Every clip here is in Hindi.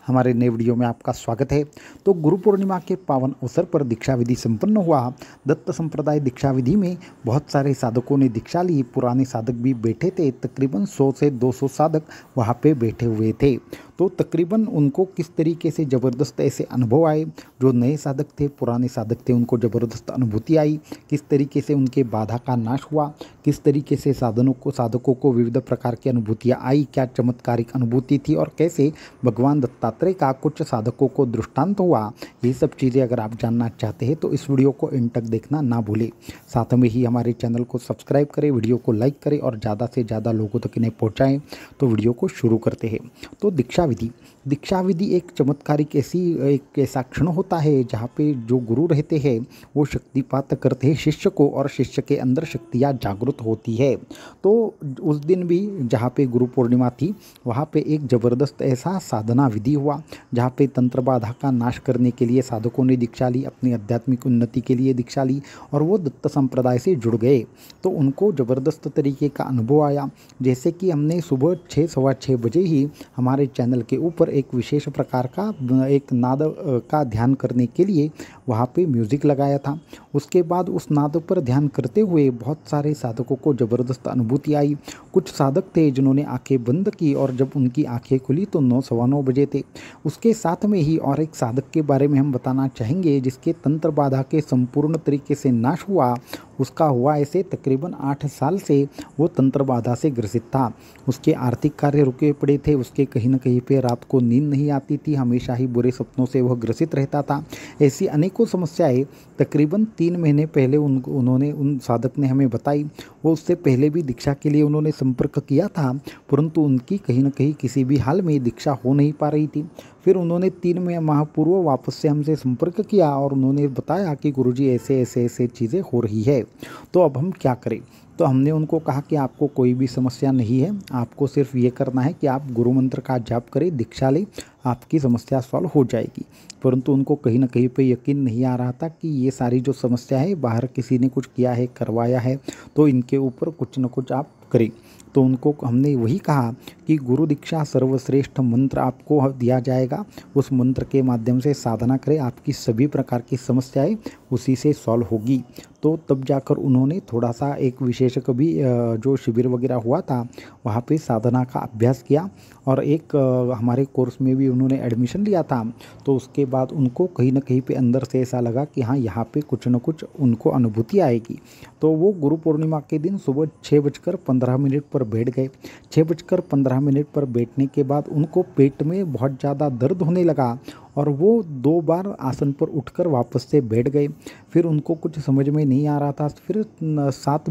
हमारे नए वीडियो में आपका स्वागत है। तो गुरु पूर्णिमा के पावन अवसर पर दीक्षा विधि संपन्न हुआ। दत्त संप्रदाय दीक्षा विधि में बहुत सारे साधकों ने दीक्षा ली। पुराने साधक भी बैठे थे, तकरीबन 100 से 200 साधक वहाँ पे बैठे हुए थे। तो तकरीबन उनको किस तरीके से ज़बरदस्त ऐसे अनुभव आए। जो नए साधक थे, पुराने साधक थे, उनको ज़बरदस्त अनुभूति आई। किस तरीके से उनके बाधा का नाश हुआ, किस तरीके से साधकों को विविध प्रकार की अनुभूतियाँ आई, क्या चमत्कारिक अनुभूति थी और कैसे भगवान दत्तात्रेय का कुछ साधकों को दृष्टांत हुआ। ये सब चीज़ें अगर आप जानना चाहते हैं तो इस वीडियो को एंड तक देखना ना भूलें। साथ में ही हमारे चैनल को सब्सक्राइब करें, वीडियो को लाइक करें और ज़्यादा से ज़्यादा लोगों तक इन्हें पहुँचाएँ। तो वीडियो को शुरू करते हैं। तो दीक्षा विधि एक चमत्कारिक एक ऐसा क्षण होता है जहाँ पे जो गुरु रहते हैं वो शक्तिपात करते हैं शिष्य को, और शिष्य के अंदर शक्तियाँ जागृत होती है। तो उस दिन भी जहाँ पे गुरु पूर्णिमा थी वहाँ पे एक ज़बरदस्त ऐसा साधना विधि हुआ जहाँ पे तंत्र बाधा का नाश करने के लिए साधकों ने दीक्षा ली, अपनी आध्यात्मिक उन्नति के लिए दीक्षा ली और वो दत्त संप्रदाय से जुड़ गए। तो उनको ज़बरदस्त तरीके का अनुभव आया। जैसे कि हमने सुबह 6 सवा 6 बजे ही हमारे चैनल के ऊपर एक विशेष प्रकार का एक नाद का ध्यान करने के लिए वहाँ पे म्यूज़िक लगाया था। उसके बाद उस नाद पर ध्यान करते हुए बहुत सारे साधकों को ज़बरदस्त अनुभूति आई। कुछ साधक थे जिन्होंने आंखें बंद की और जब उनकी आंखें खुली तो 9 सवा 9 बजे थे। उसके साथ में ही और एक साधक के बारे में हम बताना चाहेंगे जिसके तंत्र बाधा के संपूर्ण तरीके से नाश हुआ। उसका हुआ ऐसे तकरीबन 8 साल से वो तंत्र बाधा से ग्रसित था। उसके आर्थिक कार्य रुके पड़े थे, उसके कहीं ना कहीं पे रात को नींद नहीं आती थी, हमेशा ही बुरे सपनों से वह ग्रसित रहता था। ऐसी अनेकों समस्याएं तकरीबन 3 महीने पहले उन साधक ने हमें बताई। वो उससे पहले भी दीक्षा के लिए उन्होंने संपर्क किया था, परंतु उनकी कहीं ना कहीं किसी भी हाल में दीक्षा हो नहीं पा रही थी। फिर उन्होंने 3 माह पूर्व वापस से हमसे संपर्क किया और उन्होंने बताया कि गुरुजी ऐसे चीज़ें हो रही है, तो अब हम क्या करें। तो हमने उनको कहा कि आपको कोई भी समस्या नहीं है, आपको सिर्फ ये करना है कि आप गुरु मंत्र का जाप करें, दीक्षा लें, आपकी समस्या सॉल्व हो जाएगी। परंतु उनको कहीं ना कहीं पे यकीन नहीं आ रहा था कि ये सारी जो समस्या है बाहर किसी ने कुछ किया है, करवाया है, तो इनके ऊपर कुछ न कुछ आप करें। तो उनको हमने वही कहा कि गुरु दीक्षा सर्वश्रेष्ठ मंत्र आपको दिया जाएगा, उस मंत्र के माध्यम से साधना करें, आपकी सभी प्रकार की समस्याएं उसी से सॉल्व होगी। तो तब जाकर उन्होंने थोड़ा सा एक विशेष कभी जो शिविर वगैरह हुआ था वहाँ पे साधना का अभ्यास किया और एक हमारे कोर्स में भी उन्होंने एडमिशन लिया था। तो उसके बाद उनको कहीं ना कहीं पे अंदर से ऐसा लगा कि हाँ, यहाँ पे कुछ न कुछ उनको अनुभूति आएगी। तो वो गुरु पूर्णिमा के दिन सुबह 6:15 पर बैठ गए। 6:15 पर बैठने के बाद उनको पेट में बहुत ज़्यादा दर्द होने लगा और वो 2 बार आसन पर उठकर वापस से बैठ गए। फिर उनको कुछ समझ में नहीं आ रहा था। फिर 7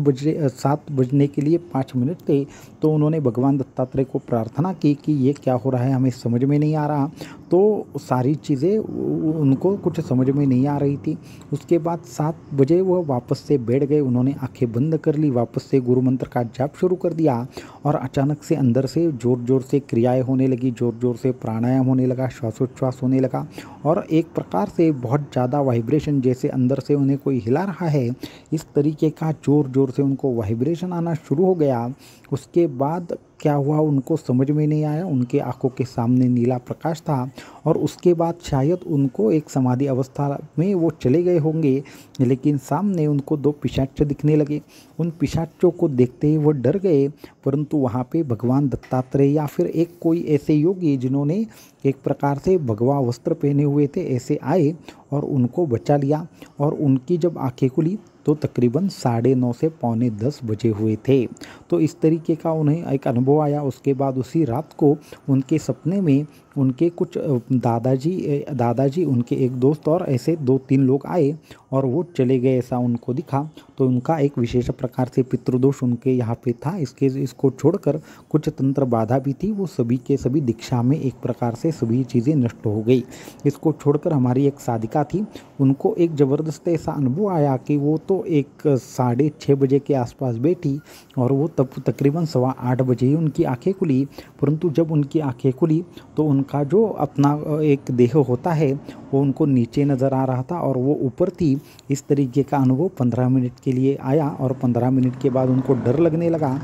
बजने के लिए 5 मिनट थे, तो उन्होंने भगवान दत्तात्रेय को प्रार्थना की कि ये क्या हो रहा है, हमें समझ में नहीं आ रहा। तो सारी चीज़ें उनको कुछ समझ में नहीं आ रही थी। उसके बाद 7 बजे वो वापस से बैठ गए, उन्होंने आंखें बंद कर ली, वापस से गुरु मंत्र का जाप शुरू कर दिया और अचानक से अंदर से ज़ोर ज़ोर से क्रियाएं होने लगी, ज़ोर ज़ोर से प्राणायाम होने लगा, श्वासोच्छ्वास होने लगा और एक प्रकार से बहुत ज़्यादा वाइब्रेशन, जैसे अंदर से उन्हें कोई हिला रहा है, इस तरीके का ज़ोर ज़ोर से उनको वाइब्रेशन आना शुरू हो गया। उसके बाद क्या हुआ उनको समझ में नहीं आया। उनके आंखों के सामने नीला प्रकाश था और उसके बाद शायद उनको एक समाधि अवस्था में वो चले गए होंगे, लेकिन सामने उनको 2 पिशाच दिखने लगे। उन पिशाचों को देखते ही वो डर गए, परंतु वहाँ पे भगवान दत्तात्रेय या फिर एक कोई ऐसे योगी जिन्होंने एक प्रकार से भगवा वस्त्र पहने हुए थे ऐसे आए और उनको बचा लिया। और उनकी जब आंखें खुली तो तकरीबन 9:30 से 9:45 बजे हुए थे। तो इस तरीके का उन्हें एक अनुभव आया। उसके बाद उसी रात को उनके सपने में उनके कुछ दादाजी उनके एक दोस्त और ऐसे 2-3 लोग आए और वो चले गए, ऐसा उनको दिखा। तो उनका एक विशेष प्रकार से पितृदोष उनके यहाँ पे था। इसको छोड़कर कुछ तंत्र बाधा भी थी, वो सभी के सभी दीक्षा में एक प्रकार से सभी चीज़ें नष्ट हो गई। इसको छोड़कर हमारी एक साधिका थी, उनको एक ज़बरदस्त ऐसा अनुभव आया कि वो तो एक 6:30 बजे के आसपास बैठी और वो तब तकरीबन 8:15 बजे ही उनकी आंखें खुली। परंतु जब उनकी आंखें खुली तो उनका जो अपना एक देह होता है वो उनको नीचे नज़र आ रहा था और वो ऊपर थी। इस तरीके का अनुभव 15 मिनट के लिए आया और 15 मिनट के बाद उनको डर लगने लगा।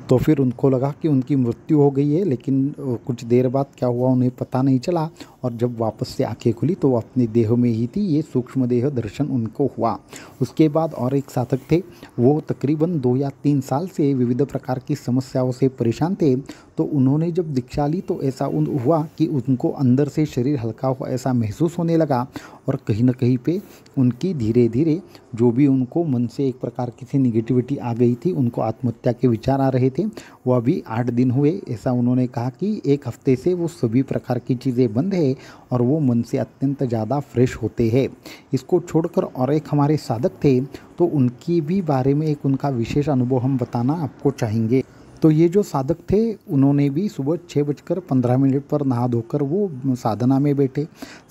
तो फिर उनको लगा कि उनकी मृत्यु हो गई है, लेकिन कुछ देर बाद क्या हुआ उन्हें पता नहीं चला, और जब वापस से आंखें खुली तो वो अपने देह में ही थी। ये सूक्ष्म देह दर्शन उनको हुआ। उसके बाद और एक साधक थे, वो तकरीबन 2 या 3 साल से विविध प्रकार की समस्याओं से परेशान थे। तो उन्होंने जब दीक्षा ली तो ऐसा हुआ कि उनको अंदर से शरीर हल्का हुआ ऐसा महसूस होने लगा, और कहीं ना कहीं पे उनकी धीरे धीरे जो भी उनको मन से एक प्रकार की सी निगेटिविटी आ गई थी, उनको आत्महत्या के विचार आ रहे थे, वो अभी 8 दिन हुए। ऐसा उन्होंने कहा कि 1 हफ्ते से वो सभी प्रकार की चीज़ें बंद है और वो मन से अत्यंत ज़्यादा फ्रेश होते हैं। इसको छोड़कर और एक हमारे साधक थे, तो उनकी भी बारे में एक उनका विशेष अनुभव हम बताना आपको चाहेंगे। तो ये जो साधक थे, उन्होंने भी सुबह 6:15 पर नहा धोकर वो साधना में बैठे।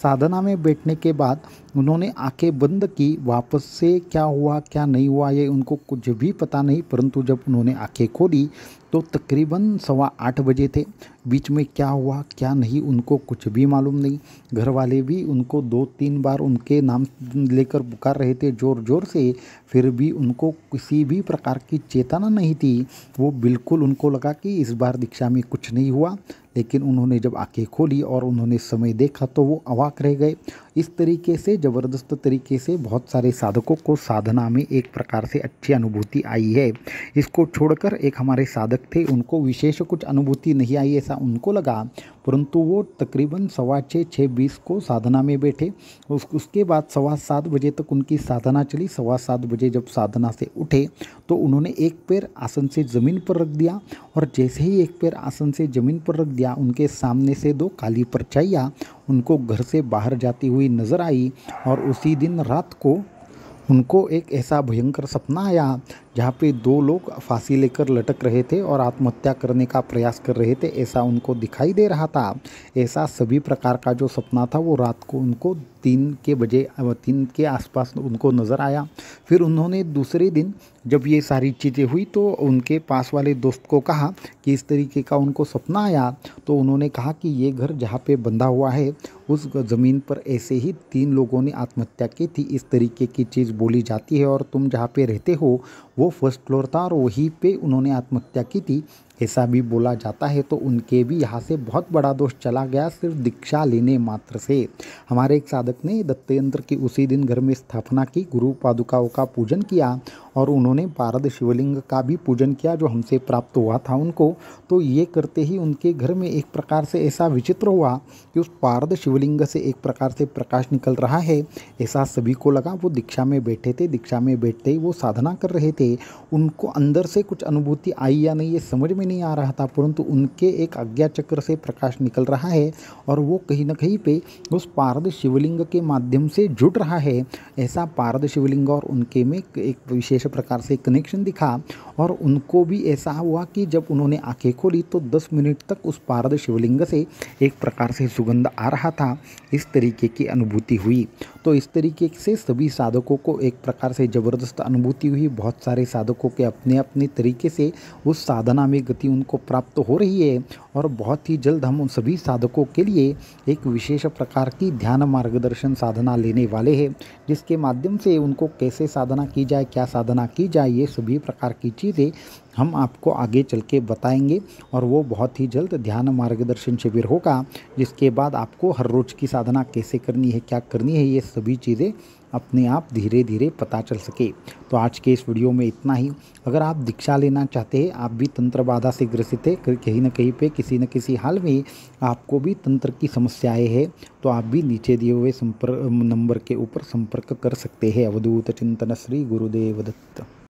साधना में बैठने के बाद उन्होंने आंखें बंद की। वापस से क्या हुआ क्या नहीं हुआ ये उनको कुछ भी पता नहीं, परंतु जब उन्होंने आंखें खोली तो तकरीबन 7:15 बजे थे। बीच में क्या हुआ क्या नहीं उनको कुछ भी मालूम नहीं। घर वाले भी उनको 2-3 बार उनके नाम लेकर पुकार रहे थे ज़ोर ज़ोर से, फिर भी उनको किसी भी प्रकार की चेतना नहीं थी। वो बिल्कुल उनको लगा कि इस बार दीक्षा में कुछ नहीं हुआ, लेकिन उन्होंने जब आंखें खोली और उन्होंने समय देखा तो वो अवाक रह गए। इस तरीके से ज़बरदस्त तरीके से बहुत सारे साधकों को साधना में एक प्रकार से अच्छी अनुभूति आई है। इसको छोड़कर एक हमारे साधक थे, उनको विशेष कुछ अनुभूति नहीं आई ऐसा उनको लगा, परंतु वो तकरीबन 6:15-6:20 को साधना में बैठे। उसके बाद 7:15 बजे तक उनकी साधना चली। 7:15 बजे जब साधना से उठे तो उन्होंने एक पैर आसन से ज़मीन पर रख दिया, और जैसे ही एक पैर आसन से ज़मीन पर रख दिया, उनके सामने से 2 काली परछाइयाँ उनको घर से बाहर जाती हुई नज़र आई। और उसी दिन रात को उनको एक ऐसा भयंकर सपना आया जहाँ पे 2 लोग फांसी लेकर लटक रहे थे और आत्महत्या करने का प्रयास कर रहे थे, ऐसा उनको दिखाई दे रहा था। ऐसा सभी प्रकार का जो सपना था वो रात को उनको 3 के आसपास उनको नज़र आया। फिर उन्होंने दूसरे दिन जब ये सारी चीज़ें हुई तो उनके पास वाले दोस्त को कहा कि इस तरीके का उनको सपना आया। तो उन्होंने कहा कि ये घर जहाँ पे बंधा हुआ है उस ज़मीन पर ऐसे ही 3 लोगों ने आत्महत्या की थी, इस तरीके की चीज़ बोली जाती है, और तुम जहाँ पे रहते हो वो फर्स्ट फ्लोर था और वहीं पे उन्होंने आत्महत्या की थी, ऐसा भी बोला जाता है। तो उनके भी यहाँ से बहुत बड़ा दोष चला गया सिर्फ दीक्षा लेने मात्र से। हमारे एक साधक ने दत्त यंत्र की उसी दिन घर में स्थापना की, गुरु पादुकाओं का पूजन किया, और उन्होंने पारद शिवलिंग का भी पूजन किया जो हमसे प्राप्त हुआ था उनको। तो ये करते ही उनके घर में एक प्रकार से ऐसा विचित्र हुआ कि उस पारद शिवलिंग से एक प्रकार से प्रकाश निकल रहा है, ऐसा सभी को लगा। वो दीक्षा में बैठे थे, दीक्षा में बैठते ही वो साधना कर रहे थे। उनको अंदर से कुछ अनुभूति आई या नहीं ये समझ में नहीं आ रहा था, परंतु उनके एक आज्ञा चक्र से प्रकाश निकल रहा है और वो कहीं ना कहीं पे उस पारद शिवलिंग के माध्यम से जुड़ रहा है। ऐसा पारद शिवलिंग और उनके में एक विशेष प्रकार से कनेक्शन दिखा, और उनको भी ऐसा हुआ कि जब उन्होंने आंखें खोली तो 10 मिनट तक उस पारद शिवलिंग से एक प्रकार से सुगंध आ रहा था। इस तरीके की अनुभूति हुई। तो इस तरीके से सभी साधकों को एक प्रकार से ज़बरदस्त अनुभूति हुई। बहुत सारे साधकों के अपने अपने तरीके से उस साधना में गति उनको प्राप्त हो रही है, और बहुत ही जल्द हम उन सभी साधकों के लिए एक विशेष प्रकार की ध्यान मार्गदर्शन साधना लेने वाले हैं, जिसके माध्यम से उनको कैसे साधना की जाए, क्या साधना की जाए, ये सभी प्रकार की चीज़ें हम आपको आगे चल के बताएंगे। और वो बहुत ही जल्द ध्यान मार्गदर्शन शिविर होगा, जिसके बाद आपको हर रोज़ की साधना कैसे करनी है, क्या करनी है, ये सभी चीज़ें अपने आप धीरे धीरे पता चल सके। तो आज के इस वीडियो में इतना ही। अगर आप दीक्षा लेना चाहते हैं, आप भी तंत्र बाधा से ग्रसित है, कहीं न कहीं पे किसी न किसी हाल में आपको भी तंत्र की समस्याएं हैं, तो आप भी नीचे दिए हुए संपर्क नंबर के ऊपर संपर्क कर सकते हैं। अवधूत चिंतन श्री गुरुदेव दत्त।